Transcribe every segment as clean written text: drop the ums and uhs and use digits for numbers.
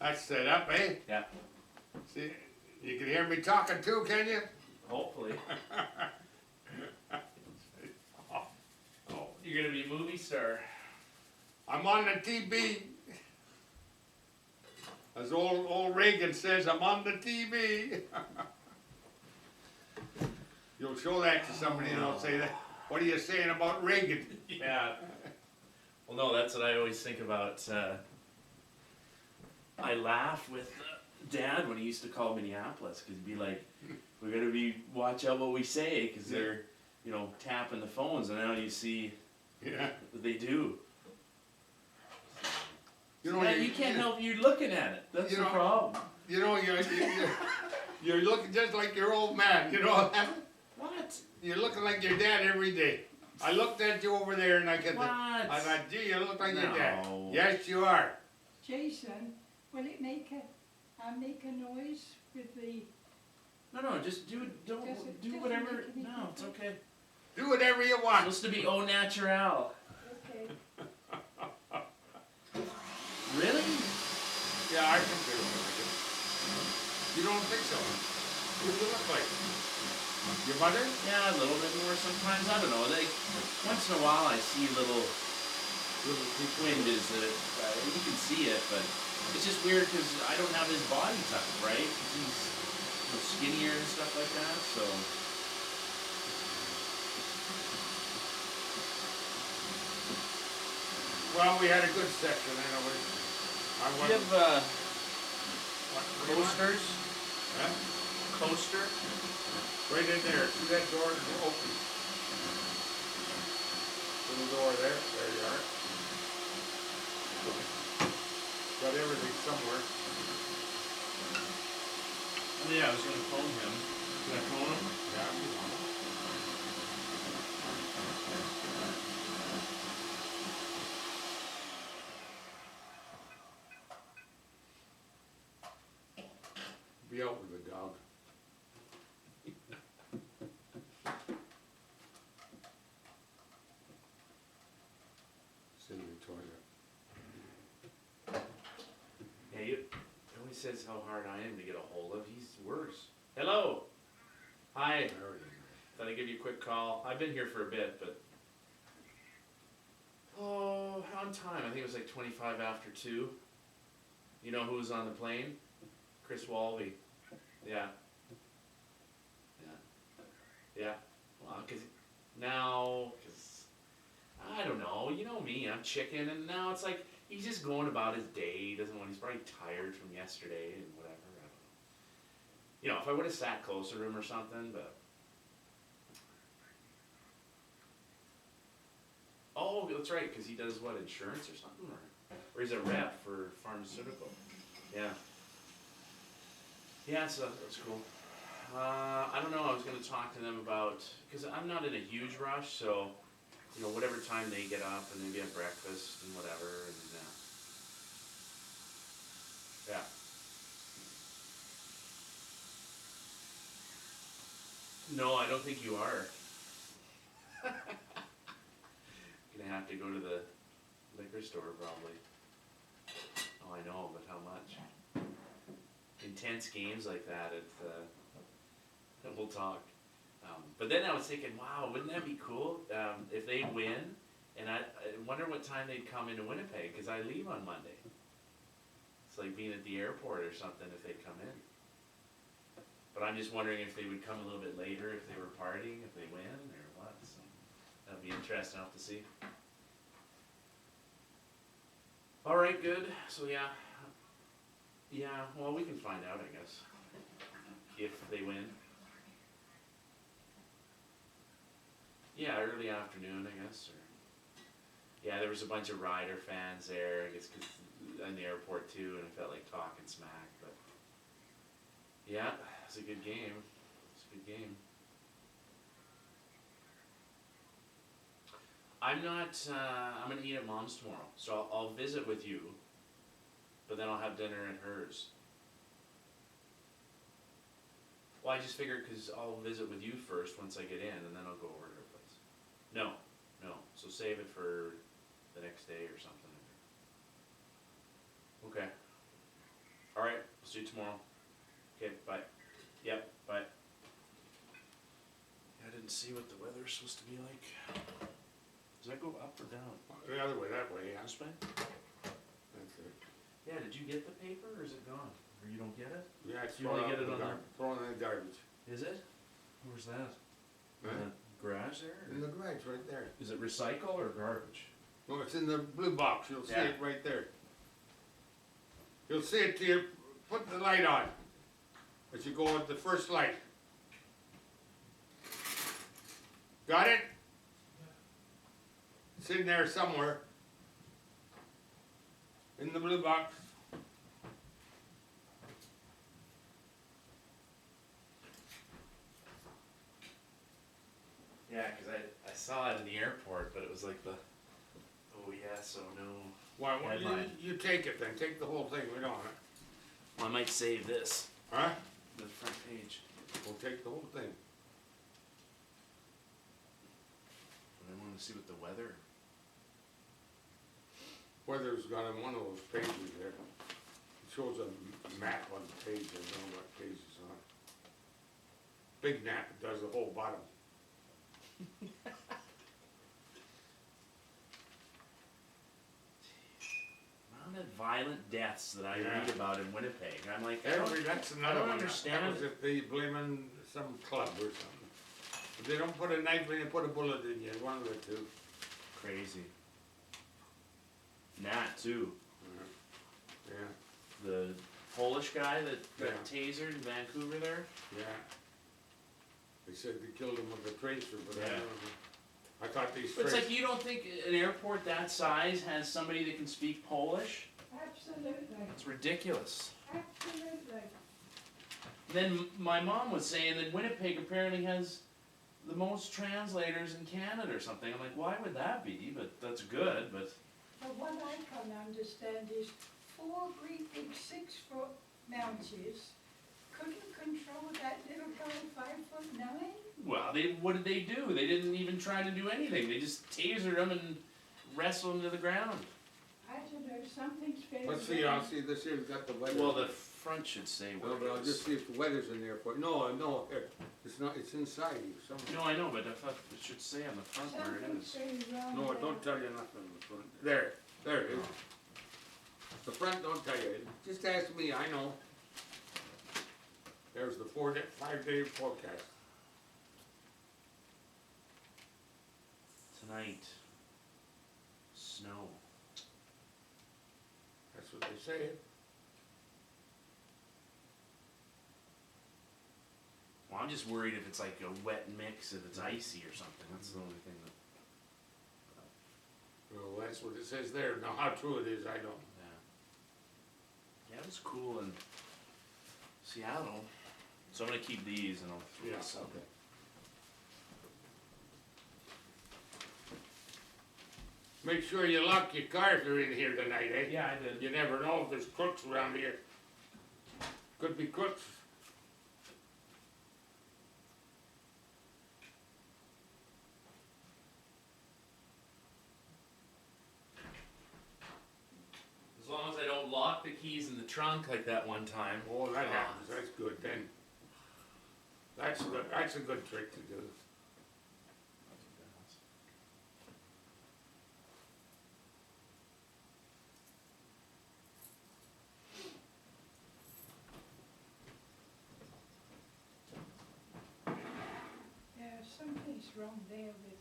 That's set up, eh? Yeah. See, you can hear me talking too, can you? Hopefully. Oh, you're gonna be a movie star. I'm on the TV. As old Reagan says, I'm on the TV. You'll show that to somebody and they'll say that. What are you saying about Reagan? Yeah. Well, no, that's what I always think about. I laugh with Dad when he used to call Minneapolis, because he'd be like, "We gotta watch out what we say, because they're, tapping the phones." And now you see what they do. You can't help you looking at it. That's the problem. You're looking just like your old man. You know that? What? You're looking like your dad every day. I looked at you over there and I thought, gee, you look like your dad. Yes, you are. Jason, will it make a noise with the... No, just do it. Don't do whatever. No, it's okay. Do whatever you want. It's supposed to be au naturel. Okay. Really? Yeah, I can do it. You don't think so? Who do you look like? Your mother? Yeah, a little bit more sometimes. I don't know. Once in a while I see little twinges that you can see it, but it's just weird because I don't have his body type, right? 'Cause he's skinnier and stuff like that, so. Well, we had a good section anyway. Do you have coasters? Huh? Coaster? Right in there. See that door open? Little door there. There you are. Got everything somewhere. Oh yeah, I was gonna phone him. Can I phone him? Yeah. Be out with the dog. It's in the toilet. Yeah, he always says how hard I am to get a hold of. He's worse. Hello. Hi. Thought I'd give you a quick call. I've been here for a bit, but on time. I think it was like 25 after 2. You know who was on the plane? Chris Walby. Yeah. Well, because I don't know. You know me. I'm chicken, and now it's like he's just going about his day. He doesn't want. He's probably tired from yesterday and whatever. I don't know. If I would have sat closer to him or something, but. Oh, that's right, because he does what, insurance or something, or he's a rep for pharmaceutical. Yeah. Yeah, so that's cool. I don't know. I was going to talk to them about, because I'm not in a huge rush, so whatever time they get up and maybe have breakfast and whatever, and yeah. No, I don't think you are. Gonna have to go to the liquor store probably. Oh, I know, but how much? Intense games like that, we'll talk. But then I was thinking, wow, wouldn't that be cool if they win? And I wonder what time they'd come into Winnipeg, because I leave on Monday. It's like being at the airport or something if they'd come in. But I'm just wondering if they would come a little bit later if they were partying, if they win, or what. So that'd be interesting enough to see. All right, good. So yeah, well, we can find out, I guess, if they win. Yeah, early afternoon, I guess. Yeah, there was a bunch of Rider fans there, I guess, cause in the airport too, and I felt like talking smack, but yeah, it's a good game. It's a good game. I'm gonna eat at Mom's tomorrow, so I'll visit with you, but then I'll have dinner at hers. Well, I just figured because I'll visit with you first once I get in, and then I'll go over to her place. No, so save it for the next day or something. Okay. See you tomorrow. Okay, bye. Yep, bye. I didn't see what the weather's supposed to be like. Does that go up or down? The other way, that way, yeah. This way? That's it. Yeah, did you get the paper or is it gone? Or you don't get it? Yeah, it's You only thrown get out it in on the thrown in the garbage. Is it? Where's that? Huh? In the garage there? In the garage, right there. Is it recycle or garbage? No, it's in the blue box, you'll see Yeah. it right there. You'll see it till you put the light on. As you go with the first light. Got it? It's in there somewhere. In the blue box. Yeah, because I saw it in the airport, but it was like the, oh yes, oh no. Why, Headline. you take it then, take the whole thing, we don't want it. Well, I might save this, Huh? the front page. We'll take the whole thing. But I want to see what the weather. Weather's got on one of those pages there. It shows a map on the page, I don't know what page it's on. Big map, it does the whole bottom. Amount of violent deaths that I Yeah. read about in Winnipeg. I'm like, I don't, That's another don't one. understand. That was if they blaming some club or something. If they don't put a knife in, they put a bullet in you, one of the two. Crazy. Nat too. Yeah, The Polish guy that got Yeah. tasered in Vancouver there. yeah. They said they killed him with a tracer, but I Yeah. don't know. I thought these But it's tracers. like, you don't think an airport that size has somebody that can speak Polish? Absolutely, It's ridiculous. absolutely. Then my mom was saying that Winnipeg apparently has the most translators in Canada or something. I'm like, why would that be? But that's good, but But what I can't understand is 4 great big 6-foot mounties couldn't control that little guy 5'9". well, what did they do? They didn't even try to do anything. They just tasered him and wrestled him to the ground. I don't know, something's very Let's see, I'll see, this here's got the weather. Well, the front should say Well, what but it I'll is. just see if the weather's in there for, no, here, it's not, it's inside you, somewhere. No, I know, but I thought it should say on the front where it Something's is. very wrong No, there. it don't tell you nothing on the front. There it is. The front don't tell you, just ask me, I know. There's the 5-day forecast. Tonight, snow. That's what they say. Well, I'm just worried if it's like a wet mix, if it's icy or something. That's the only thing that. Well, that's what it says there. Now, how true it is, I don't. Yeah. Yeah, it was cool in Seattle. So I'm gonna keep these and I'll throw this up. Okay. Make sure you lock your car if you're in here tonight, eh? Yeah, I did. You never know if there's crooks around here. Could be crooks. As long as I don't lock the keys in the trunk like that one time. Oh, that happens, that's good then. That's good, that's a good trick to do. Yeah, something's wrong there with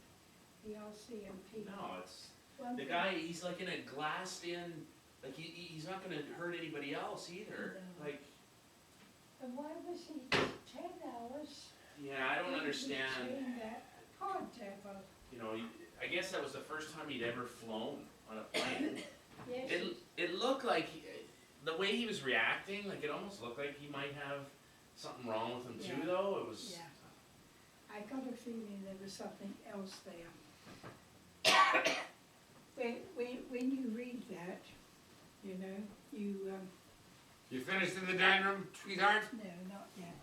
the RCMP. No, it's One the thing- guy. He's like in a glassed-in. Like he's not gonna hurt anybody else either. No. Like, And why was he 10 hours? yeah, I don't in understand. between that? Poor devil. You know, I guess that was the first time he'd ever flown on a plane. Yes, It looked like the way he was reacting, like it almost looked like he might have something wrong with him too. Yeah. Though it was. Yeah. I got a feeling there was something else there. When you read that, you know, You finished in the dining room, sweetheart? no, not yet.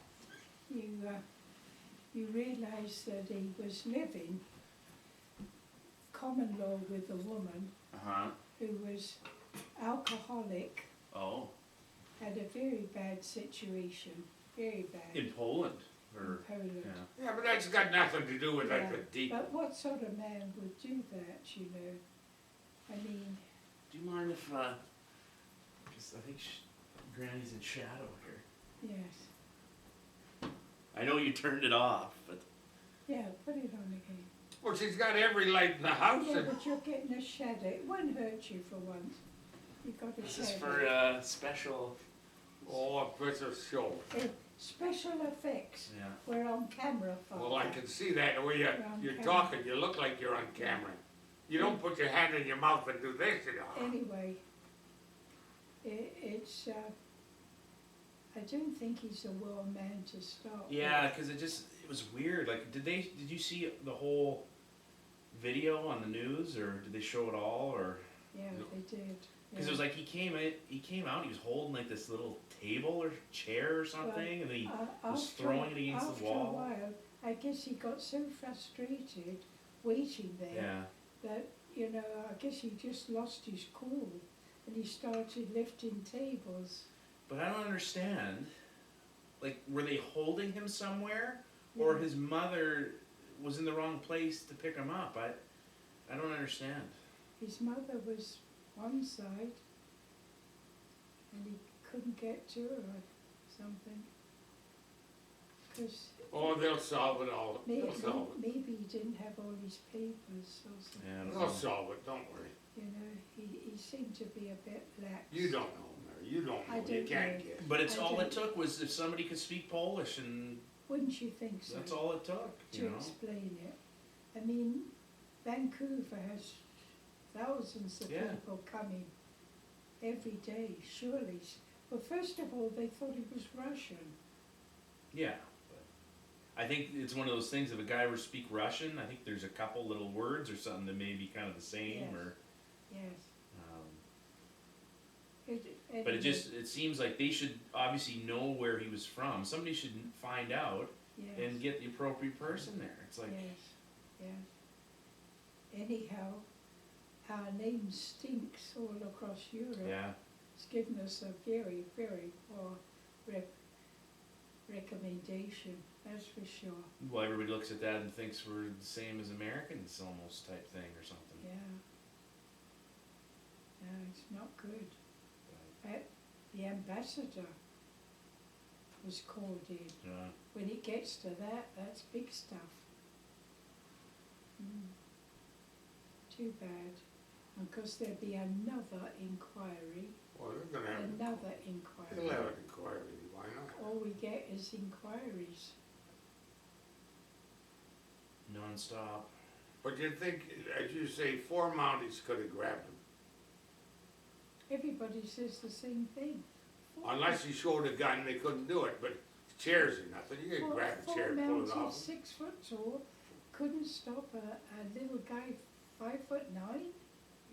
You realise that he was living common law with a woman Uh huh. who was alcoholic Oh. had a very bad situation, very bad, In Poland, in or, Poland. yeah. Yeah, but that's got nothing to do with like Yeah, the deep. But what sort of man would do that, you know? I mean, Do you mind if, cause I think Granny's in shadow here. yes, I know you turned it off, but. yeah, put it on again. Well, she's got every light in the house Yeah, and, but you're getting a shadow, it won't hurt you for once. You got a This shadow. is for, special, oh, it's a show. Special effects, yeah. we're on camera, Father. Well, I can see that, the way You're on you're camera. talking, you look like you're on camera. You don't put your hand in your mouth and do this, you know. Anyway, it's, I don't think he's a well man to start with. Yeah, cause it was weird, like, did you see the whole video on the news, or did they show it all, or? Yeah, No. they did. Cause it was like he came out, he was holding like this little table or chair or something, and then he was throwing it against the wall. After a while, I guess he got so frustrated waiting there Yeah, that, you know, I guess he just lost his cool and he started lifting tables. but I don't understand, like, were they holding him somewhere, or Yeah. his mother was in the wrong place to pick him up? I don't understand. His mother was one side and he couldn't get to her or something. 'Cause Oh, they'll solve it all, maybe, they'll solve it. maybe he didn't have all his papers or something. Yeah, I don't They'll know. solve it, don't worry. You know, he seemed to be a bit lax. You don't know, Mary, you don't I know, you don't can't know. guess. But it's I all it don't- took was if somebody could speak Polish, and Wouldn't you think so? that's all it took, you To know? explain it. I mean, Vancouver has thousands of Yeah. people coming every day, surely. Well, first of all, they thought he was Russian. Yeah, but I think it's one of those things, if a guy were to speak Russian, I think there's a couple little words or something that may be kind of the same, Yes. or, Yes. but it Anyway, just, it seems like they should obviously know where he was from. Somebody should find out yes, and get the appropriate person there. It's like, yes, yes. Anyhow, our name stinks all across Europe. yeah, It's given us a very, very poor recommendation, that's for sure. well, everybody looks at that and thinks we're the same as Americans almost, type thing or something. Yeah. No, it's not good. But, The ambassador was called in. When it gets to that, that's big stuff. Too bad. And of course there'll be another inquiry, Well, they're gonna have, another they'll inquiry. have an inquiry, why not? All we get is inquiries. non-stop. But you think, as you say, 4 Mounties could have grabbed him, Everybody says the same thing. unless you showed a gun, they couldn't do it, but chairs or nothing, you can grab a chair and pull it Four off. mounties, 6 foot tall, couldn't stop a little guy 5'9".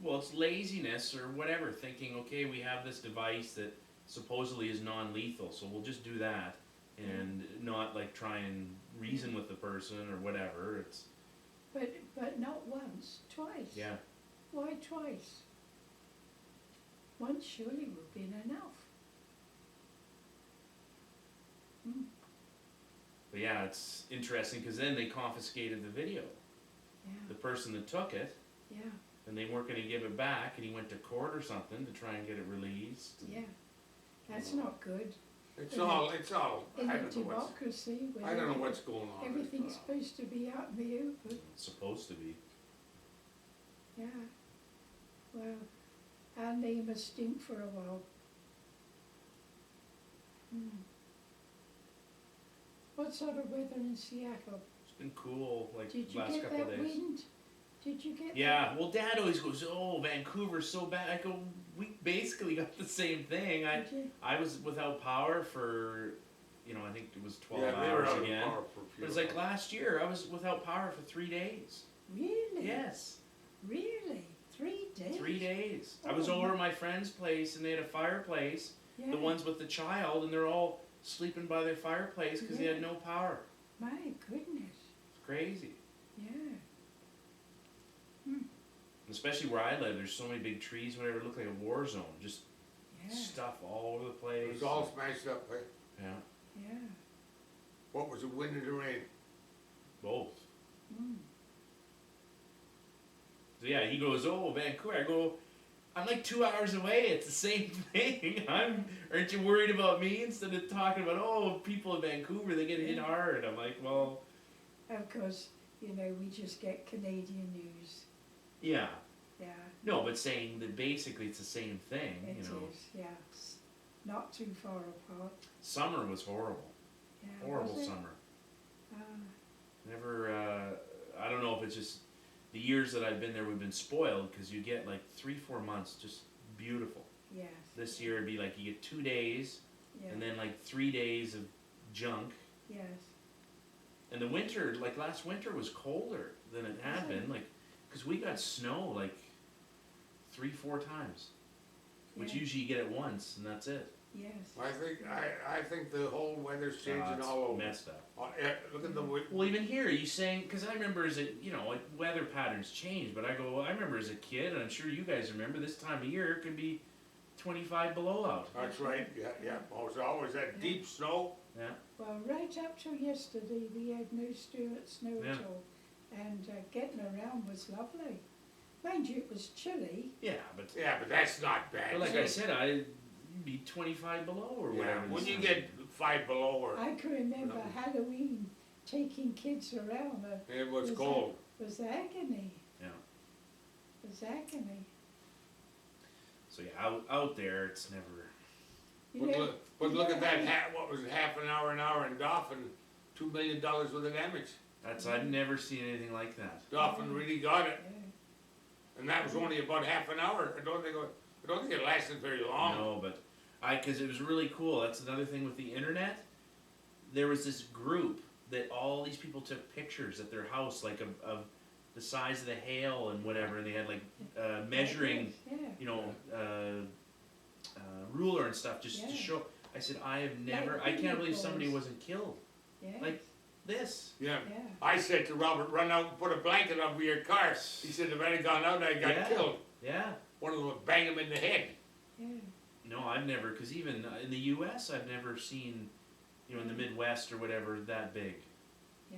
Well, it's laziness or whatever, thinking, okay, we have this device that supposedly is non-lethal, so we'll just do that and not like try and reason with the person or whatever. It's, But not once, twice. yeah, Why twice? Once surely would have been enough. but yeah, it's interesting because then they confiscated the video. The Yeah, person that took it, yeah, and they weren't gonna give it back, and he went to court or something to try and get it released. yeah. That's not good. It's all, I In don't a know what's, democracy where I don't know what's going on. everything's supposed to be out in the open. It's supposed to be. Yeah. Well, our name will stink for a while. What sort of weather in Seattle? It's been cool, like, Did you last get couple of that days. wind? Did you get Yeah, well, Dad always goes, "Oh, Vancouver's so bad." I go, "We basically got the same thing." that? Did you? I was without power for, I think it was 12 Yeah, they were hours out of again. power for a few But it's like hours. last year, I was without power for 3 days. Really? Yes, Really? 3 days? 3 days. I was Oh. over at my friend's place, and they had a fireplace. Yeah. The ones with the child, and they're all sleeping by their fireplace because they had no power. My goodness. It's crazy. Yeah. Especially where I live, there's so many big trees, whatever. It looked like a war zone. Just Yeah. Yeah, stuff all over the It place. was all smashed up, eh? Yeah, yeah. What was the wind and the rain? both. Mm. So yeah, he goes, oh, Vancouver. I go, I'm like 2 hours away. It's the same thing. Aren't you worried about me? Instead of talking about, oh, people in Vancouver, they get hit hard. I'm like, well, Of course, you know, we just get Canadian news. yeah. Yeah, No, but saying that basically it's the same thing, it you is, know. yeah. Not too far apart. Summer was horrible. Yeah, Horrible was it? summer. Ah, Never, I don't know if it's just the years that I've been there, we've been spoiled because you get like 3-4 months just beautiful. yes. This year it'd be like you get 2 days Yeah, and then like 3 days of junk. yes. And the winter, like last winter, was colder than it had Was it? been, like, because we got snow like 3-4 times, which Yeah. usually you get it once and that's it. Yes. I think the whole weather's changing It's all over. messed up. Look at the Well, even here, you saying, because I remember as a, you know, like weather patterns change, but I go, I remember as a kid, and I'm sure you guys remember this time of year, it can be 25 below out. That's right, yeah. Oh, it's always that deep snow. Yeah. Well, right up till yesterday, we had no snow Yeah. at all. And getting around was lovely. Mind you, it was chilly. Yeah, but, Yeah, but that's not bad. but like I said, I'd be 25 below or Yeah, whatever. when this you time. get 5 below or, I can remember No. Halloween, taking kids around. it was Was cold. Was agony. Yeah. Was agony. So yeah, out there, it's never. You know, But look at that, what was it, half an hour in Dauphin, $2 million worth of damage. I've never seen anything like that. Dauphin really got it, yeah. and that was only about half an hour. I don't think it lasted very long. No, but because it was really cool. That's another thing with the internet. There was this group that all these people took pictures at their house, like of the size of the hail and whatever, and they had like measuring, Yeah. you know, ruler and stuff just to Yeah. show. I said, I have never. Like I can't believe videos. somebody wasn't killed. Yes. Like this. Yeah. Yeah. I said to Robert, run out and put a blanket over your car. He said, if I'd gone out, I got Yeah. killed. Yeah. One of them would bang him in the head. Yeah. No, I've never, because even in the U.S., I've never seen, you know, in the Midwest or whatever, that big. Yeah.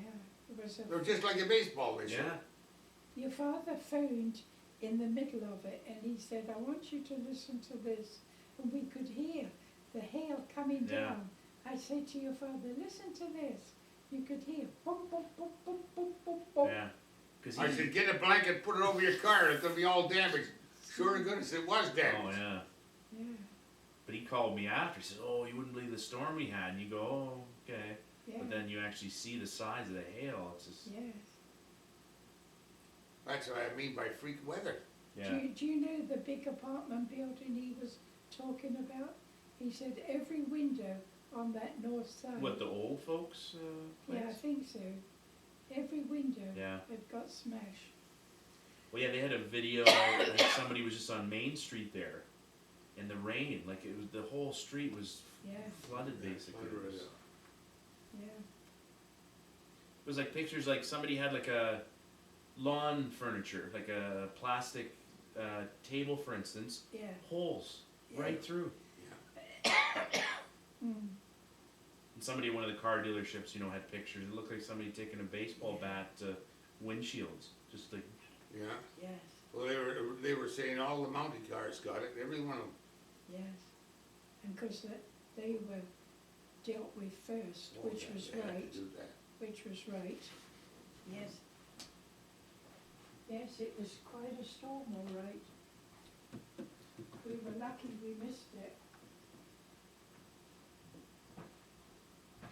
It was They're just like a baseball, they said. Yeah. Your father phoned in the middle of it and he said, I want you to listen to this. And we could hear the hail coming Yeah. down. I said to your father, listen to this. You could hear boom, boom, boom, boom, boom, boom, boom. Yeah. Because I said, get a blanket, put it over your car, it's gonna be all damaged. Sure to goodness, it was damaged. Oh yeah. Yeah. But he called me after. He says, "Oh, you wouldn't believe the storm we had." And you go, "Oh, okay." Yeah. But then you actually see the size of the hail. It's just Yes. That's what I mean by freak weather. yeah. Do you know the big apartment building he was talking about? He said every window on that north side. What, the old folks place? Yeah, I think so. Every window Yeah. had got smashed. Well, yeah, they had a video that somebody was just on Main Street there, in the rain. Like it was, the whole street was Yeah, flooded basically. It was, yeah. it was like pictures, like somebody had like a lawn furniture, like a plastic table, for instance, Yeah. holes Yeah. right through. Mm. And somebody at one of the car dealerships, you know, had pictures. It looked like somebody taking a baseball bat to windshields, just like. Yeah. Yes, Well, they were saying all the mounted cars got it, every one of them. yes. And because they were dealt with first, Oh, which yeah, was they had to right, do that. which was right. Yes. Yes, it was quite a storm, all right. We were lucky we missed it.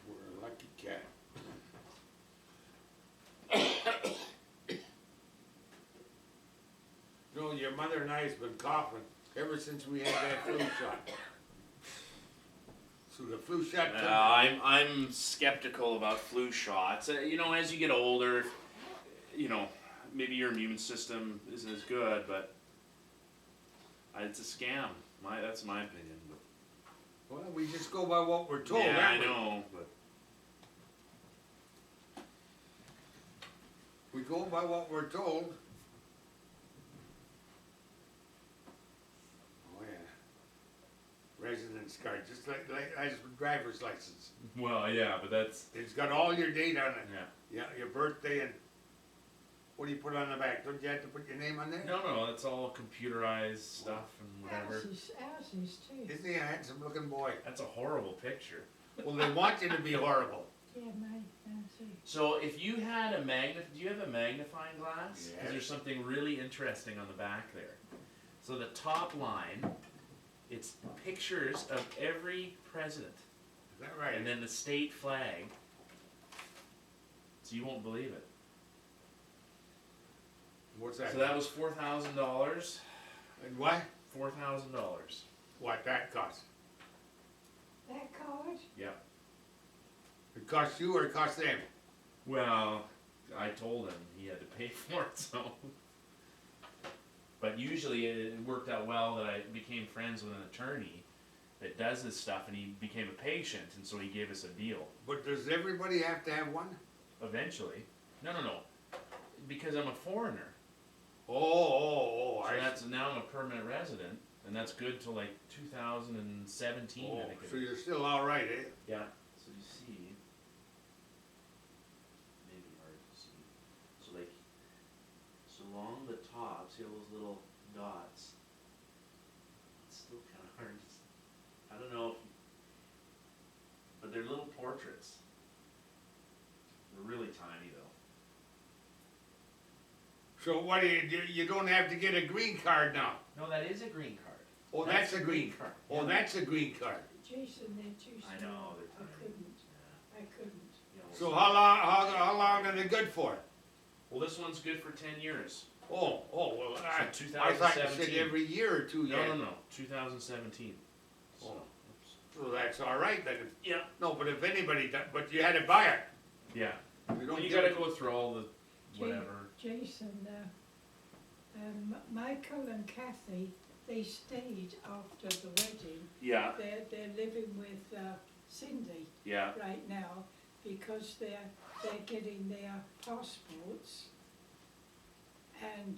We're a lucky cat. No, your mother and I has been coughing ever since we had that flu shot. So the flu shot comes. I'm skeptical about flu shots. You know, as you get older, you know, maybe your immune system isn't as good, but it's a scam. That's my opinion. But, Well, we just go by what we're told, yeah, I aren't we? know, but We go by what we're told. Oh, yeah. maintenance card, just like as a driver's license. Well, yeah, but that's, It's got all your data on it. yeah. Yeah, your birthday and what do you put on the back? Don't you have to put your name on there? No, it's all computerized stuff and whatever. Ours is too. Isn't he a handsome looking boy? That's a horrible picture. Well, they want you to be horrible. Yeah, mine too. So if you had a do you have a magnifying glass? Yes. Because there's something really interesting on the back there. So the top line, it's pictures of every president, Is that right? and then the state flag. So you won't believe it. What's that? So that was $4,000. And what? $4,000. What that cost? That card? Yeah. It cost you or it cost them? Well, I told him he had to pay for it, so. But usually it worked out well that I became friends with an attorney that does this stuff, and he became a patient, and so he gave us a deal. But does everybody have to have one? Eventually. No. Because I'm a foreigner. Oh, So I that's, now I'm a permanent resident, and that's good till like 2017, Oh, I think. so you're still all right, eh? Yeah. So you see, maybe hard to see. So like, so along the top, see all those little dots? It's still kind of hard to see. I don't know if, but they're little portraits. They're really tiny though. So what do? You don't have to get a green card now? No, that is a green card. Oh, that's a green card. Oh, Yeah. that's a green card. Jason, they're too I small. know, they're I tiny. couldn't, Yeah. I couldn't. You know, So how long are they good for? well, this one's good for 10 years. Oh, well, So I thought you said 2017. every year or two. No, 2017. So, Oh. oops. So that's all right then. Yeah. No, but if anybody, but you had to buy it. Yeah. You don't You give gotta it- go through all the Ja- whatever. Jason, Michael and Kathy, they stayed after the wedding. Yeah. They're living with Cindy Yeah. right now because they're getting their passports. And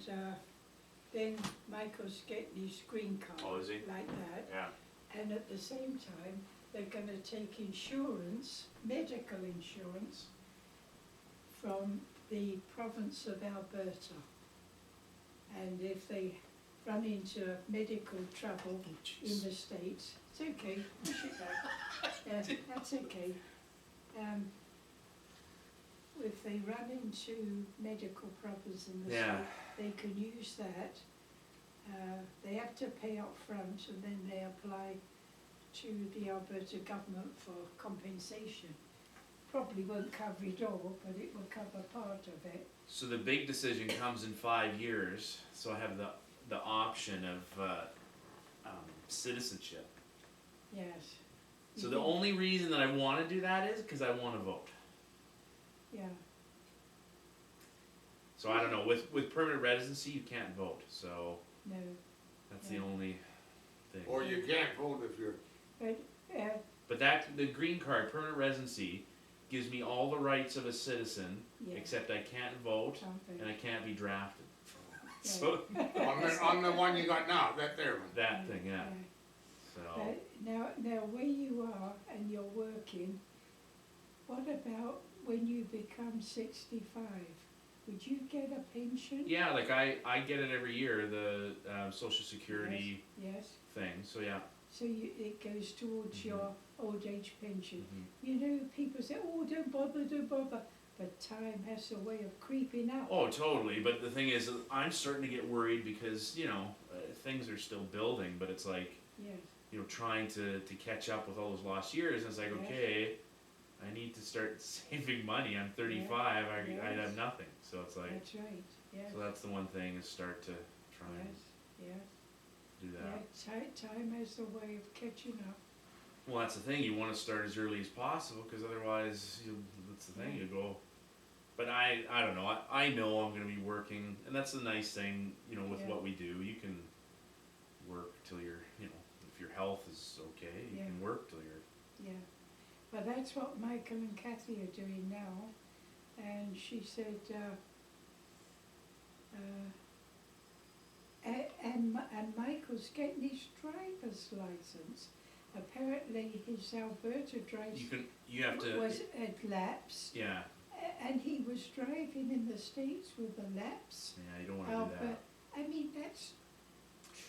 then Michael's getting his green card. Oh, is he? Like that. Yeah. And at the same time, they're gonna take insurance, medical insurance, from the province of Alberta. And if they run into medical trouble in the States, it's okay, push it back. That's okay. If they run into medical problems in the Yeah. States, they can use that. They have to pay up front and then they apply to the Alberta government for compensation. Probably won't cover it all, but it will cover part of it. So the big decision comes in 5 years. So I have the option of citizenship. Yes. So the only reason that I want to do that is because I want to vote. Yeah, So I don't know. With permanent residency, you can't vote. So no, that's the Yeah. only thing. Or you can't vote if you're. but, But the green card, permanent residency, gives me all the rights of a citizen, yeah. except I can't vote Something. and I can't be drafted. Yeah. So on the one you got now, that there one. that thing, yeah. So But now where you are and you're working, what about when you become 65? Would you get a pension? yeah, like I get it every year, the Social Security Yes, thing. So yeah. so it goes towards Mhm. your old age pension. Mhm. You know, people say, oh, don't bother, but time has a way of creeping up. Oh, totally. But the thing is, I'm starting to get worried because things are still building, but it's like Yes, trying to catch up with all those lost years. And it's like, Yes. okay, I need to start saving money. I'm 35. I Yes. have nothing. So it's like, that's right, yes, so that's the one thing is start to try and yes, yes. do that. Yeah, time has a way of catching up. Well, that's the thing. You want to start as early as possible because otherwise, that's the thing. You go. But I don't know. I know I'm going to be working, and that's the nice thing, with Yeah. what we do. You can work till you're, if your health is okay, you Yeah. can work till you're. Yeah, well, that's what Michael and Kathy are doing now, and she said, and Michael's getting his driver's license, apparently his Alberta drive you have to, was at lapse, yeah, and he was driving in the States with a lapse. yeah, you don't wanna do that. I mean, that's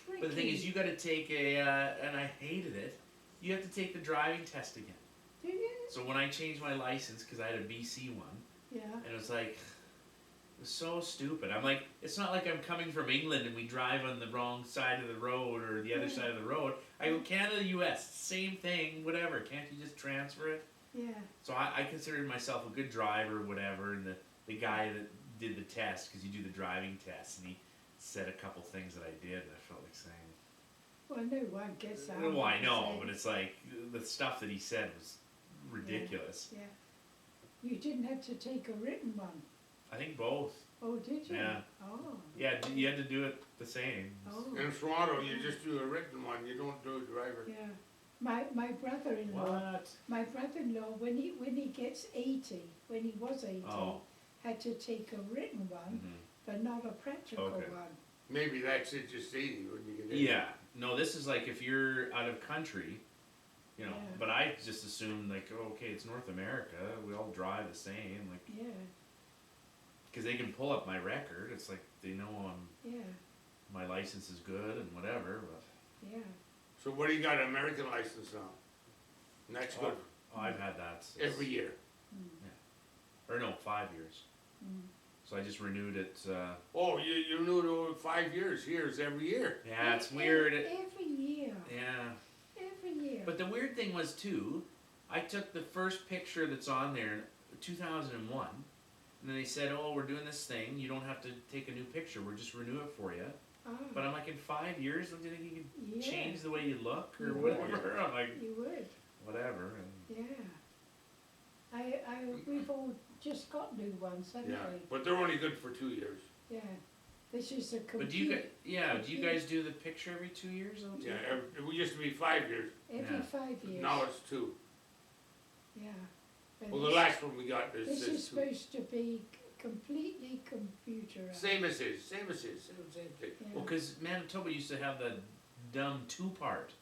tricky. But the thing is, you gotta take and I hated it, you have to take the driving test again. Do you? So when I changed my license, cause I had a BC one, Yeah. and it was like, it was so stupid. I'm like, it's not like I'm coming from England and we drive on the wrong side of the road or the other side of the road. I go Canada, US, same thing, whatever. Can't you just transfer it? Yeah. So I considered myself a good driver or whatever, and the guy that did the test, because you do the driving test, and he said a couple things that I did, and I felt like saying, Well, no, I guess I. well, I know, but it's like, the stuff that he said was ridiculous. Yeah. You didn't have to take a written one. I think both. Oh, did you? Yeah. Oh. Yeah, you had to do it the same. Oh. In Toronto, you just do a written one, you don't do a driver. Yeah. My brother-in-law. What? My brother-in-law, when he gets 80, when he was 80, Oh. had to take a written one, Mhm. but not a practical Okay. one. Maybe that's it, just 80 when you get 80. Yeah. No, this is like if you're out of country, you know, Yeah. but I just assumed like, oh, okay, it's North America, we all drive the same, like, Yeah, because they can pull up my record, it's like they know yeah, my license is good and whatever, but yeah. So what do you got, an American license now? And that's good, I've had that since, every year. Mm, or no, 5 years. mm. So I just renewed it, Oh, you knew to 5 years, here's every year. yeah, it's weird, Every year, yeah. every year. But the weird thing was too, I took the first picture that's on there in 2001, and then they said, oh, we're doing this thing, you don't have to take a new picture, we'll just renew it for you. Ah, But I'm like, in 5 years, don't you think you can yeah, change the way you look or You would. whatever? I'm like, you would, whatever. And yeah. We've all just got new ones, haven't Yeah, we? but they're only good for 2 years. Yeah. This is a but computer. do you guys, do you guys do the picture every 2 years though? Too? Yeah, it used to be 5 years, Every Yeah. 5 years. now it's 2. Yeah. But Well, the this- last one we got is This is 2. supposed to be completely computerized. Same as his, same thing. Yeah. Well, because Manitoba used to have the dumb 2-part,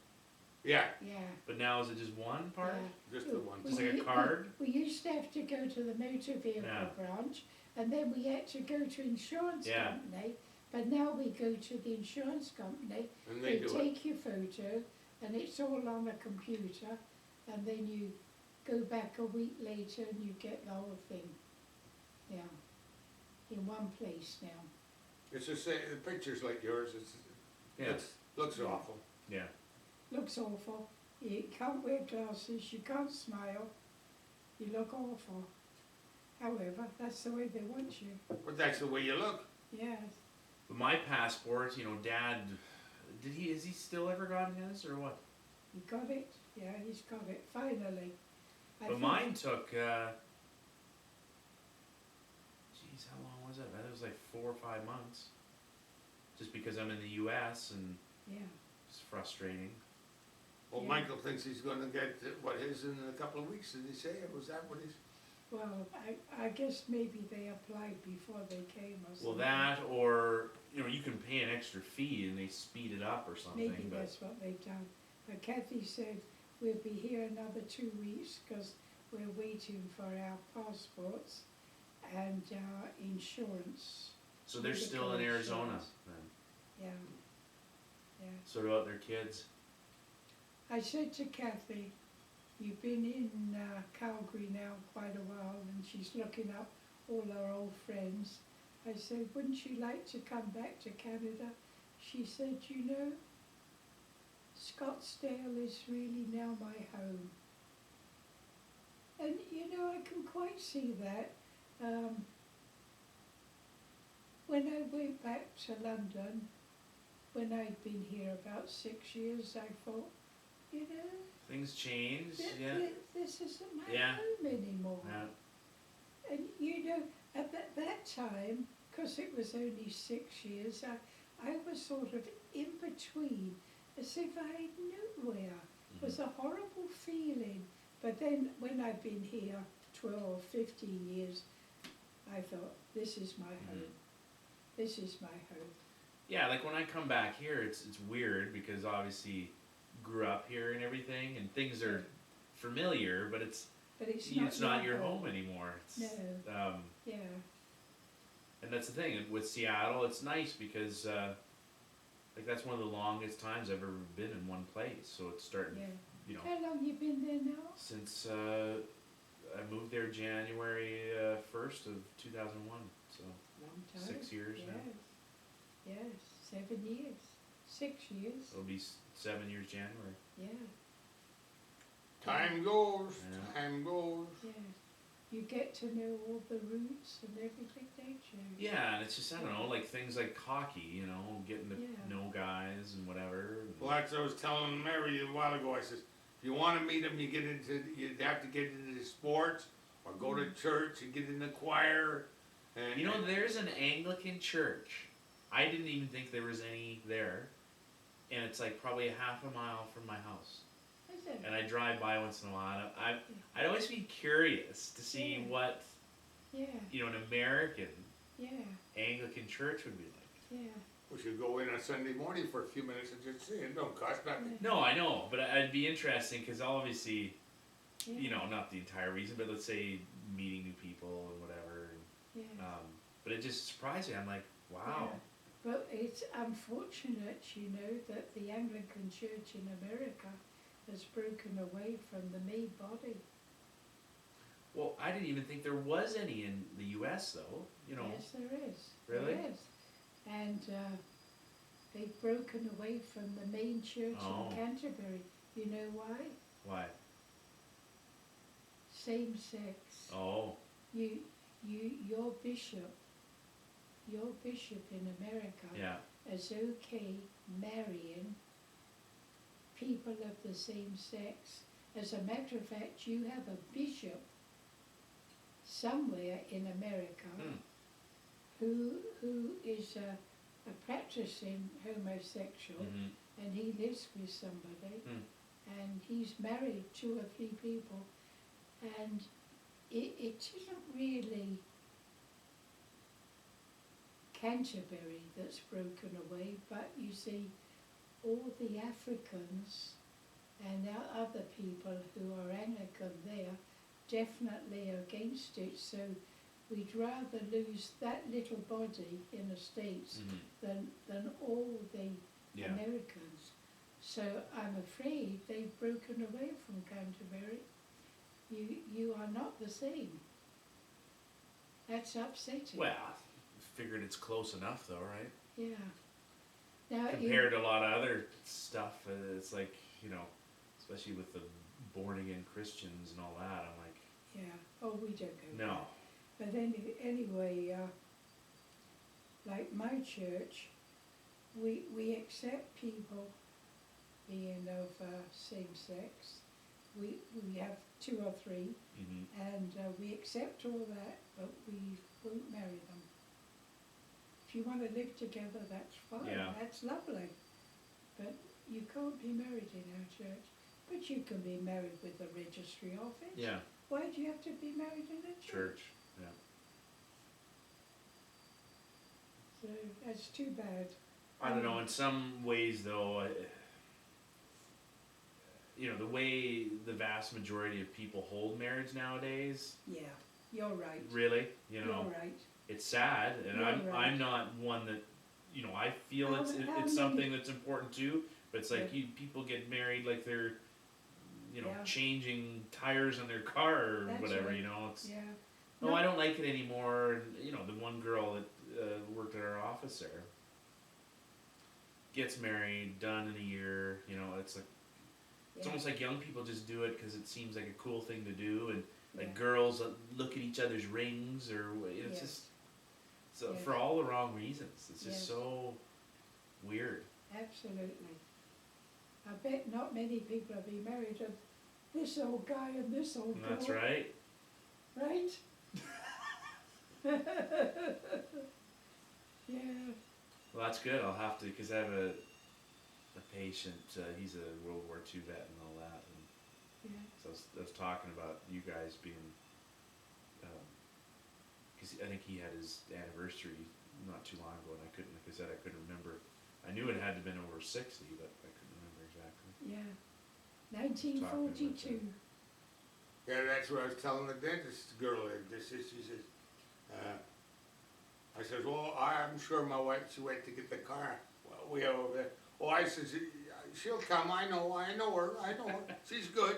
Yeah, Yeah. but now is it just 1 part? Yeah. just the one. Just like a card? We used to have to go to the motor vehicle Yeah. branch, and then we had to go to insurance Yeah. company. But now we go to the insurance company. And they do it. take your photo, and it's all on a computer, and then you go back a week later and you get the whole thing. Yeah. In one place now. It's the same, the picture's like yours, Yeah. looks awful. Yeah. Looks awful. You can't wear glasses, you can't smile, you look awful. However, that's the way they want you. But that's the way you look. Yes. But my passport, you know, Dad, has he still ever gotten his or what? You got it? Yeah, he's got it, finally. I But think- mine took, geez, how long was it? It was like 4 or 5 months. Just because I'm in the US and Yeah, it's frustrating. Well, Yeah. Michael thinks he's gonna get, his in a couple of weeks, did he say? Was that what he's? well, I guess maybe they applied before they came or something. Well, that or, you know, you can pay an extra fee and they speed it up or something. Maybe but that's what they've done. But Kathy said we'll be here another 2 weeks because we're waiting for our passports and our insurance. So they're still in medical Arizona insurance. then. Yeah, yeah. So about their kids. I said to Kathy, you've been in Calgary now quite a while, and she's looking up all her old friends. I said, wouldn't you like to come back to Canada? She said, you know, Scottsdale is really now my home. And you know, I can quite see that. When I went back to London, when I'd been here about 6 years, I thought, you know, Things change, Th- this isn't my Yeah. home anymore. Yeah. And you know, at that time, because it was only 6 years, I was sort of in between, as if I had nowhere. It was a horrible feeling. But then when I've been here 12, 15 years, I thought, this is my home. This is my home. Yeah, like when I come back here, it's weird because obviously grew up here and everything, and things are familiar, but it's It's not your home anymore. It's, No. Yeah, and that's the thing with Seattle. It's nice because like that's one of the longest times I've ever been in one place. So it's starting, yeah. you know, How long you been there now? since I moved there January 1st of 2001. So Long time. 6 years now. Yes, 7 years, 6 years, It'll be 7 years January. yeah, Time goes, Yeah. time goes. yeah. You get to know all the roots and everything, don't you? Yeah, and it's just I don't know, like things like hockey, you know, getting to Yeah. know guys and whatever. Well, that's what I was telling Mary a while ago. I says, if you want to meet them, you have to get into the sports or go to church and get in the choir. And You know, there's an Anglican church. I didn't even think there was any there, and it's like probably a half a mile from my house. Is it? And I drive by once in a while. I'd always be curious to see Yeah. what Yeah, an American yeah, Anglican church would be like. yeah, we should go in on Sunday morning for a few minutes and just see. It don't cost nothing. No, I know, but I'd be interesting because obviously, yeah. not the entire reason, but let's say meeting new people and whatever. Yeah. But it just surprised me. I'm like, wow. Yeah. But it's unfortunate, that the Anglican Church in America has broken away from the main body. Well, I didn't even think there was any in the U.S. though. Yes, there is. Really? There is. And they've broken away from the main church Oh. in Canterbury. You know why? Why? Same sex. Oh, Your bishop in America yeah. is okay marrying people of the same sex. As a matter of fact, you have a bishop somewhere in America who is a practicing homosexual, Mm-hmm. and he lives with somebody, and he's married 2 or 3 people, and it isn't really Canterbury that's broken away, but you see all the Africans and our other people who are Anglican there definitely are against it, so we'd rather lose that little body in the States than all the Yeah. Americans. So I'm afraid they've broken away from Canterbury. You are not the same. That's upsetting. Well, figured it's close enough though, right? Yeah. Now Compared to a lot of other stuff, it's like, especially with the born again Christians and all that, I'm like, yeah. Oh, we don't go no. there. But anyway, like my church, we accept people being of same sex. We have 2 or 3, and we accept all that, but we won't marry them. If you want to live together, that's fine. Yeah. That's lovely. But you can't be married in our church. But you can be married with the registry office. Yeah, Why do you have to be married in a church? church. Yeah. So that's too bad. I don't know. In some ways, though, the way the vast majority of people hold marriage nowadays, Yeah, you're right. really, You're right. it's sad, and You're I'm right. not one that, I feel How it's many- something that's important too. But it's like Yeah. people get married like they're, Yeah. changing tires on their car or That's whatever. right. It's Yeah. no, I don't like it anymore. And, the one girl that worked at our office there gets married, done in a year. It's like it's Yeah. almost like young people just do it because it seems like a cool thing to do, and like Yeah. girls look at each other's rings or it's Yes. just so Yes. for all the wrong reasons. It's just Yes. so weird. Absolutely. I bet not many people have been married to this old guy and this old girl. That's right. Right? Yeah. Well, that's good. I'll have to because I have a patient. He's a World War II vet and all that. And Yeah. so I was talking about you guys being, because I think he had his anniversary not too long ago, and I couldn't, like I said, I couldn't remember. I knew it had to have been over 60, but I couldn't remember exactly. Yeah. 1942. Yeah, that's what I was telling the dentist girl. She says, I says, well, I'm sure my wife, she went to get the car. Well, we have over there. Oh, I says, she'll come. I know her. She's good.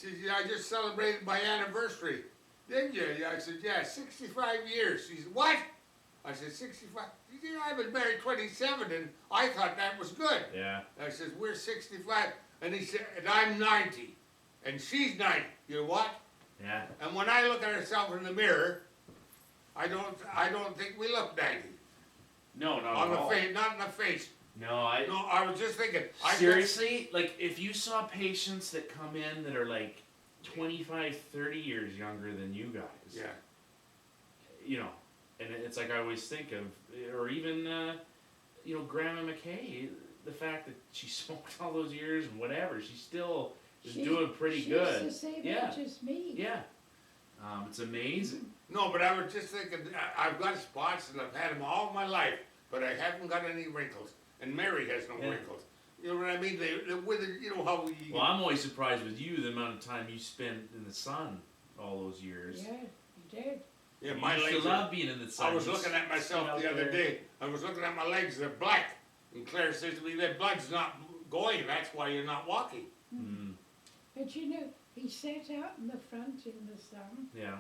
She says, I just celebrated my anniversary. Did you? I said, yeah, 65 years. She said, what? I said, 65? She said, I've been married 27, and I thought that was good. Yeah. I says, we're 65. And he said, and I'm 90. And she's 90. You know what? Yeah. And when I look at ourselves in the mirror, I don't think we look 90. No, not On at the all. face, not in the face. No, I No, I was just thinking. seriously, like if you saw patients that come in that are like 25, 30 years younger than you guys. Yeah. You know, and it's like I always think of, or even, you know, Grandma McKay, the fact that she smoked all those years and whatever, she still is doing pretty good. She's the same Yeah. age as me. Yeah. It's amazing. No, but I was just thinking, I've got spots and I've had them all my life, but I haven't got any wrinkles. And Mary has no Yeah. wrinkles. You know what I mean? They with it, you know how we. Well, I'm always surprised with you the amount of time you spent in the sun all those years. Yeah, you did. Yeah, You my used to legs. love being in the sun. I was You looking at sit myself out the other there. day. I was looking at my legs. They're black. And Claire says to me, "That blood's not going. That's why you're not walking." Mm, But you know, he sat out in the front in the sun, yeah.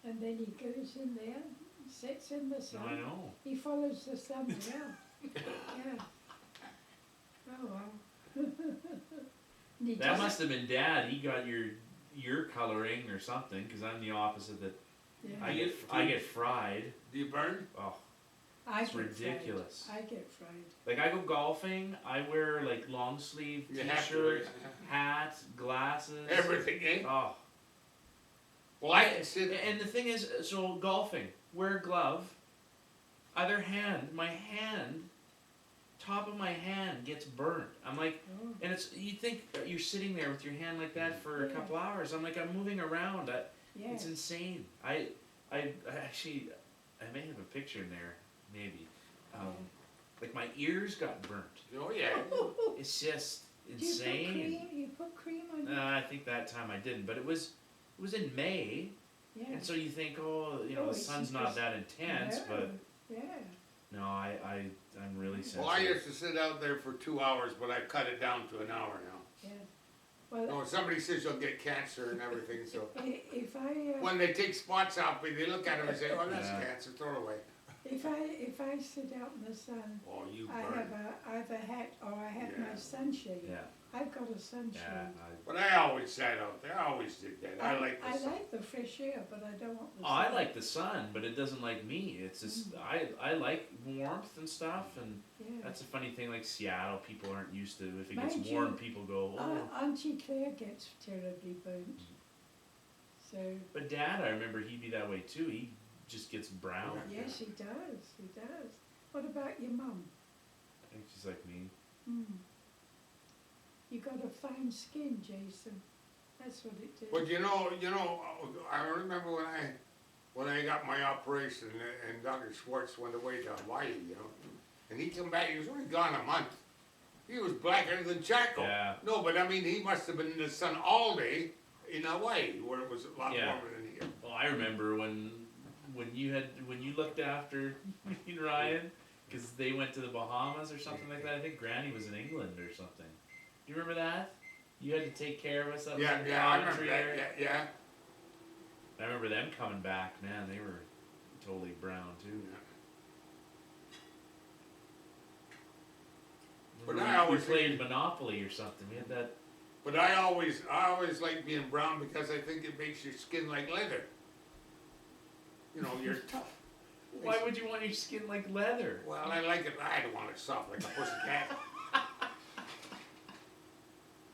and then he goes in there, sits in the No, sun. I know. He follows the sun around. Yeah. Oh well. And he That does must have been Dad. He got your coloring or something, because I'm the opposite. That yeah. I get fried. Do you burn? Oh, I it's get ridiculous. Fried. I get fried. like I go golfing. I wear like long sleeve You have to. t-shirt, hat, glasses. Everything, eh? Oh, Well, I can sit. and the thing is, so golfing, wear a glove. Other hand, my hand, top of my hand gets burned. I'm like, Oh, and it's you think you're sitting there with your hand like that for a Yeah. couple hours. I'm like, I'm moving around. yeah. It's insane. I actually, I may have a picture in there, maybe. Like my ears got burnt. Oh yeah. It's just Do you put insane. cream? You put cream on your I think that time I didn't, but it was in May, yeah. and so you think, oh, you know, Oh, the it's sun's not just- that intense, No, but yeah. no, I'm really sensitive. Well, I used to sit out there for 2 hours, but I cut it down to an hour now. Yeah. Well, No, somebody says you'll get cancer and everything, so if I when they take spots out, they look at them and say, "Oh, that's Yeah. cancer. Throw it away." if I sit out in the sun, Oh, you I burn. have either hat or I have Yeah. my sunshade. Yeah, I've got a sunshade. yeah. But I always sat out there. I always did that. I like I this. like the fresh air, but I don't want the Oh, I sun. like the sun, but it doesn't like me. It's just I like warmth and stuff, and Yeah. that's a funny thing. Like Seattle, people aren't used to. If it Mind gets you, warm, people go, oh. Auntie Claire gets terribly burnt. So, But Dad, I remember he'd be that way too. He just gets brown. Yeah. yes, he does. He does. What about your mum? I think she's like me. Mm. You got a fine skin, Jason. That's what it did. But you know, I remember when I got my operation and Dr. Schwartz went away to Hawaii, and he come back. He was only gone a month. He was blacker than charcoal. Yeah. No, but I mean, he must have been in the sun all day in Hawaii, where it was a lot Yeah. warmer than here. Well, I remember when you looked after me and Ryan, because they went to the Bahamas or something like that. I think Granny was in England or something. Do you remember that? You had to take care of us up in Yeah, the I remember Coventry that. area. Yeah. I remember them coming back. Man, they were totally brown too. But Remember I always we played think- Monopoly or something. We had that. But I always like being brown because I think it makes your skin like leather. You're tough. Why would you want your skin like leather? Well, I like it. I don't want it soft like a pussycat.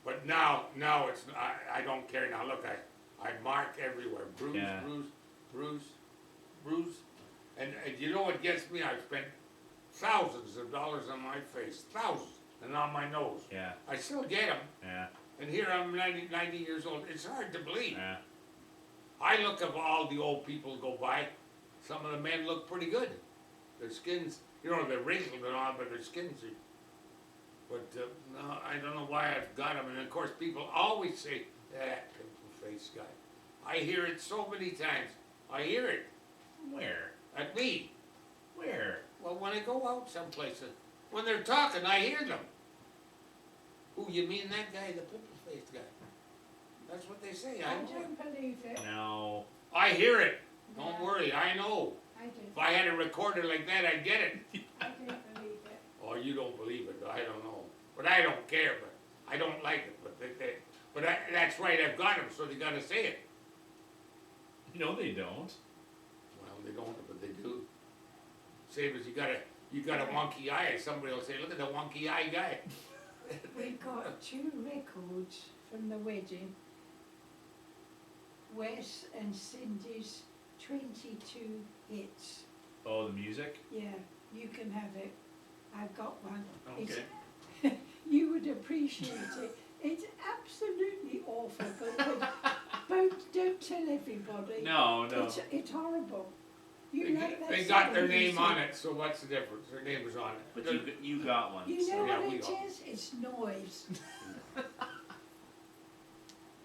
But now it's. I don't care now. Look, I mark everywhere. Bruise, Yeah. bruise. And you know what gets me? I've spent thousands of dollars on my face, thousands, and on my nose. Yeah, I still get them. yeah, And here I'm 90 years old. It's hard to believe. yeah. I look at all the old people go by. Some of the men look pretty good. Their skins, they're wrinkled and all, but their skins are. But, no, I don't know why I've got them, and of course, people always say, that pimple-faced guy. I hear it so many times. I hear it Where? at me. Where? Well, when I go out someplace, when they're talking, I hear them. Who, you mean that guy, the pimple-faced guy? That's what they say, I I know it. don't believe it. No. I hear it. Don't Yeah. worry, I know. I don't. If I had a recorder like that, I'd get it. I don't believe it. Oh, you don't believe it, I don't know. But I don't care, but I don't like it, but that's right, I've got them, so they gotta say it. No, they don't. Well, they don't, but they do. Same as you got a wonky eye, and somebody will say, look at the wonky eye guy. We got 2 records from the wedding. Wes and Cindy's 22 hits. Oh, the music? Yeah, you can have it. I've got one. Okay. You would appreciate it. It's absolutely awful, but don't tell everybody. No. It's horrible. You like that They got their song name music? on it, so what's the difference? Their name is on it. But you got one. You so- know Yeah, what we it got is? It's noise.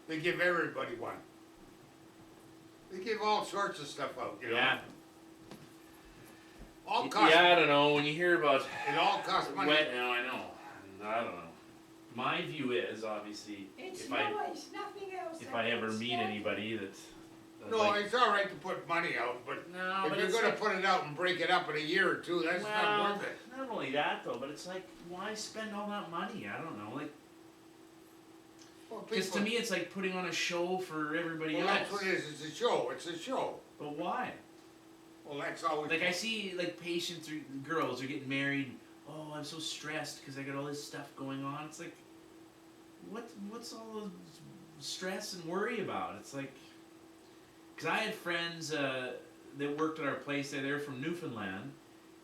They give everybody one. They give all sorts of stuff out, you know? Yeah. All costs, Yeah, I don't know. When you hear about it all costs money. now, I know. I don't know. My view is obviously It's if noise, I nothing else. if I ever meet stand anybody that No, like, it's all right to put money out, but no, if but you're it's gonna like, put it out and break it up in a year or two, that's not worth it. Not only that though, but it's like why spend all that money? I don't know. Like Well, because to people- me it's like putting on a show for everybody well, else. that's what it is. It's a show. It's a show. But why? Well, that's always. Like I see like patients or girls are getting married. Oh, I'm so stressed because I got all this stuff going on. It's like, what's all the stress and worry about? It's like, because I had friends that worked at our place there. They're from Newfoundland,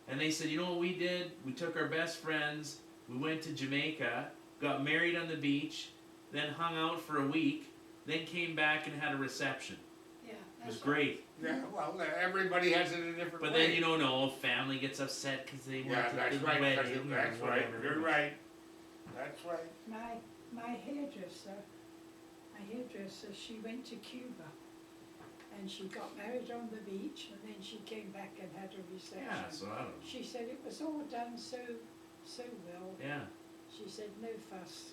and they said, you know what we did? We took our best friends. We went to Jamaica, got married on the beach, then hung out for a week, then came back and had a reception. Yeah, It was that's great. Yeah, well, everybody has it a different But way. then no, family gets upset because they Yeah, went to that's the right. wedding or That's right. whatever. You're right. That's right. My hairdresser, she went to Cuba, and she got married on the beach, and then she came back and had a reception. Yeah, so I don't know. She said it was all done so well. Yeah, She said no fuss.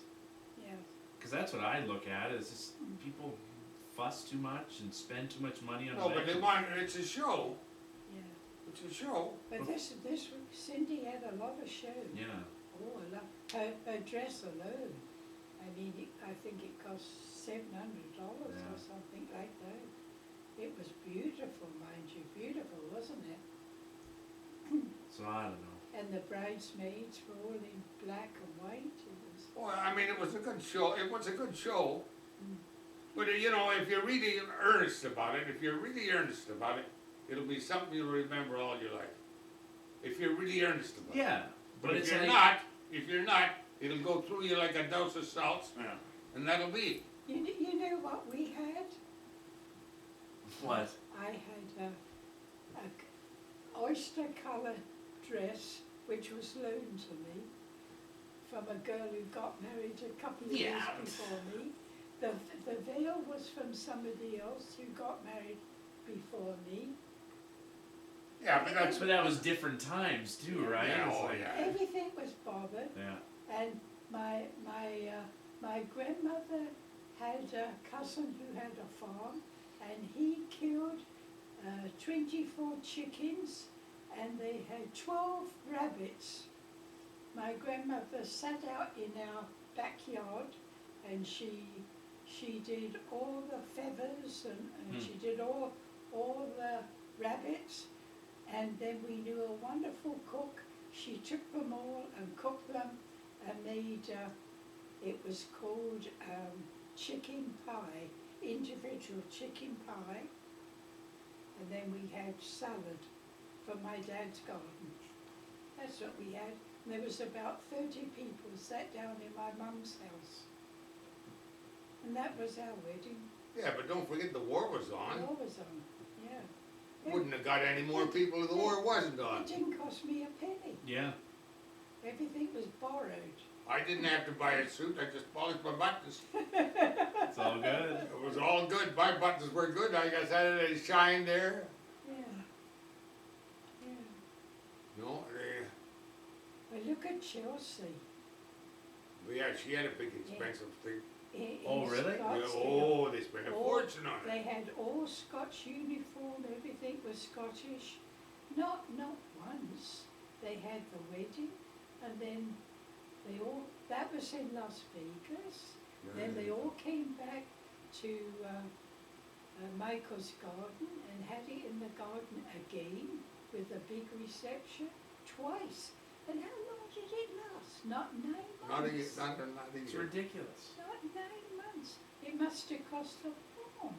Yeah. because that's what I look at is just people fuss too much and spend too much money on No, but they want. It's a show. Yeah. It's a show. But this Cindy had a lot of shows. Yeah, Oh, a lot. Her dress alone. I mean, I think it cost $700 or Yeah. something like that. It was beautiful, mind you, beautiful, wasn't it? so I don't know. And the bridesmaids were all in black and white. It was. Well, I mean, it was a good show. It was a good show. Mm. But you know, if you're really earnest about it, it'll be something you'll remember all your life. If you're really earnest about it. Yeah, but But it's if you're not, it'll go through you like a dose of salts, yeah. and that'll be. You know what we had? What? I had a oyster colour dress which was loaned to me from a girl who got married a couple of years Yeah. before me. The veil was from somebody else who got married before me. Yeah, but that's. But that was different times too, right? Yeah, It's oh, like- yeah. Everything was bothered, Yeah. and my grandmother had a cousin who had a farm, and he killed 24 chickens, and they had 12 rabbits. My grandmother sat out in our backyard, and she did all the feathers, and she did all the rabbits, and then we knew a wonderful cook. She took them all and cooked them and made, it was called chicken pie, individual chicken pie. And then we had salad from my dad's garden. That's what we had. And there was about 30 people sat down in my mum's house. And that was our wedding. Yeah, but don't forget the war was on. War was on, yeah. Wouldn't have got any more people if the war wasn't on. It didn't cost me a penny. Yeah. Everything was borrowed. I didn't have to buy a suit, I just polished my buttons. It's all good. It was all good, my buttons were good, I guess I had a shine there. Yeah. Yeah. No, But look at Chelsea. yeah, she had a big expensive thing. Oh, In really? Yeah, Scottsdale. oh, they spent a fortune on They it. had all Scotch uniform, everything was Scottish. Not once. They had the wedding, and then they all, that was in Las Vegas. Then they all came back to Michael's garden and had it in the garden again with a big reception twice. And how long did it last? Not 9 months. Not a It's year. ridiculous. Not 9 months. It must have cost a bomb.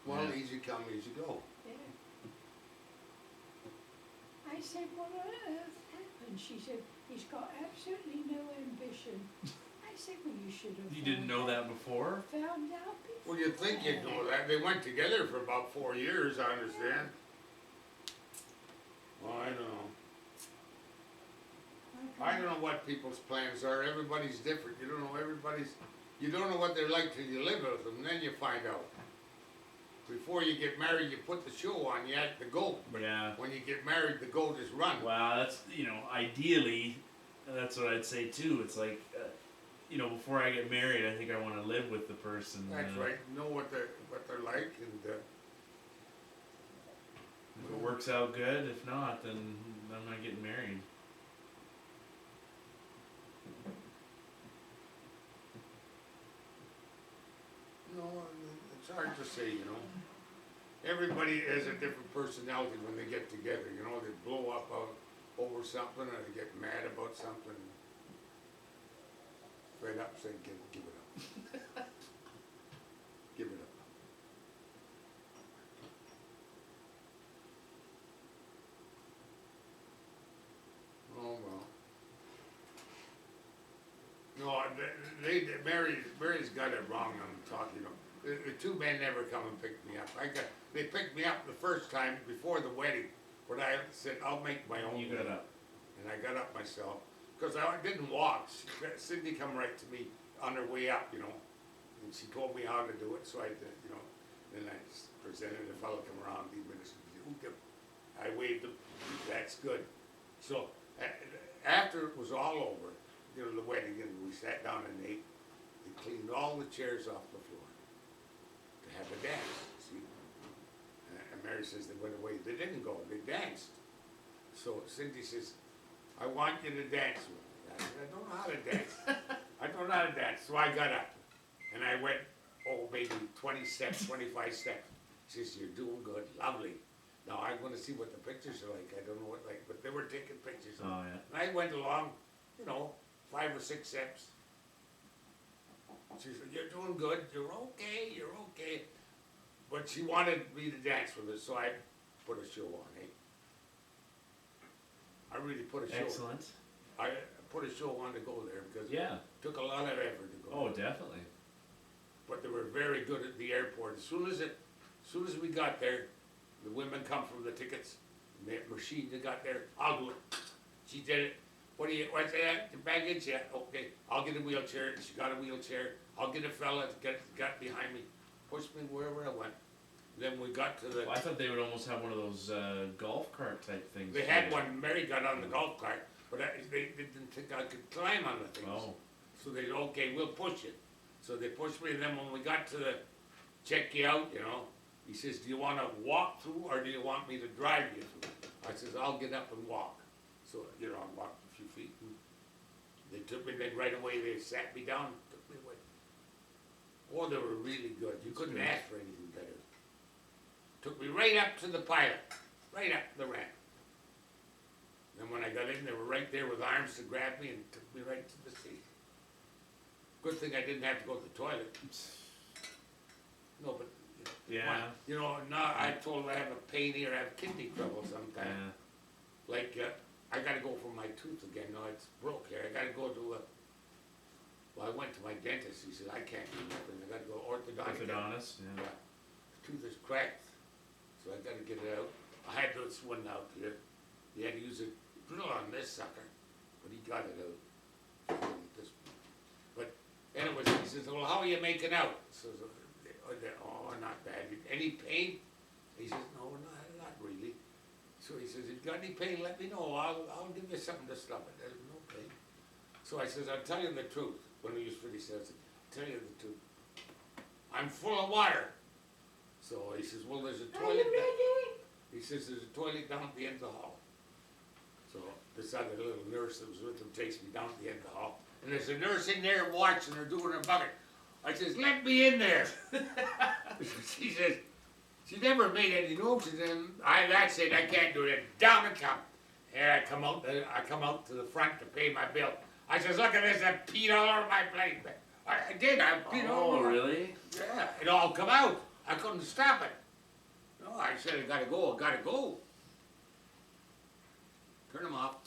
Well, Yeah. easy come, easy go. Yeah. I said, what on earth happened? She said, he's got absolutely no ambition. I said, well, you should have. You didn't know that before? Found out before. Well, you'd think you'd know that. They went together for about 4 years, I understand. Well, I don't know. I don't know what people's plans are. Everybody's different. You don't know what they're like till you live with them, then you find out. Before you get married, you put the show on, you act the goat. Yeah. When you get married, the goat is run. Well, that's, ideally, that's what I'd say too. It's like, before I get married, I think I want to live with the person. That's right. Know what they're like, and If it works out good, if not, then I'm not getting married. no, it's hard to say. Everybody has a different personality when they get together. They blow up over something, or they get mad about something. Fed up, say, give it up. Give it up. Oh, well. No, Mary's got it wrong on talking. The two men never come and pick me up. They picked me up the first time before the wedding, but I said, I'll make my own. You got way. up. And I got up myself, because I didn't walk. Cindy come right to me on her way up, and she told me how to do it, so I did, Then I just presented, the fellow come around, he I waved him, that's good. So, after it was all over, the wedding, and we sat down and ate, they cleaned all the chairs off the floor to have a dance, see? And Mary says they went away. They didn't go, they danced. So Cindy says, I want you to dance with me. I said, I don't know how to dance. I don't know how to dance. So I got up and I went, maybe 20 steps, 25 steps. She says, you're doing good, lovely. Now I'm gonna see what the pictures are like. I don't know what but they were taking pictures. Oh, yeah. And I went along, 5 or 6 steps. She said, you're doing good, you're okay. But she wanted me to dance with her, so I put a show on, I really put a show. Excellent. I put a show on to go there, because Yeah. it took a lot of effort to go. Oh, definitely. But they were very good at the airport. As soon as we got there, the women come from the tickets, the machine that got there, I'll do it. She did it. What's that? The baggage? Yeah, okay. I'll get a wheelchair. She got a wheelchair. I'll get a fella to got behind me, pushed me wherever I went. Then we got to the. Well, I thought they would almost have one of those golf cart type things. They had one. Mary got on the golf cart, but they didn't think I could climb on the things. Oh. So they said, okay, we'll push it. So they pushed me, and then when we got to the check you out, he says, do you want to walk through, or do you want me to drive you through? I says, I'll get up and walk. So, I walked a few feet, and they took me, then right away they sat me down, took me away. Oh, they were really good. You couldn't ask for anything better. Took me right up to the pilot, right up the ramp. Then when I got in, they were right there with arms to grab me and took me right to the seat. Good thing I didn't have to go to the toilet. No, but, Yeah. now I told them I have a pain here, I have kidney trouble sometimes. Yeah. Like, I gotta go for my tooth again, no, it's broke here, I gotta go to I went to my dentist, he said, I can't do nothing, I gotta go orthodontic. Orthodontist, yeah. The tooth is cracked, so I gotta get it out. I had this one out here, you had to use a drill on this sucker, but he got it out. But anyways, he says, well, how are you making out? Says, oh, not bad. Any pain? He says, no, not really. So he says, if you got any pain, let me know. I'll give you something to stop it. There's no pain. So I says, I'll tell you the truth. When he was finished, I said, I'll tell you the truth. I'm full of water. So he says, well, there's a toilet. He says, there's a toilet down at the end of the hall. So this other little nurse that was with him takes me down at the end of the hall. And there's a nurse in there watching her doing her bucket. I says, let me in there. She says, she never made any notes, and then that's it, I can't do it. Down I come. And I come out to the front to pay my bill. I says, look at this, I peed all over my plate. I did, I peed all over. Oh, really? Yeah, it all come out. I couldn't stop it. No, I said, I gotta go. Turn them off.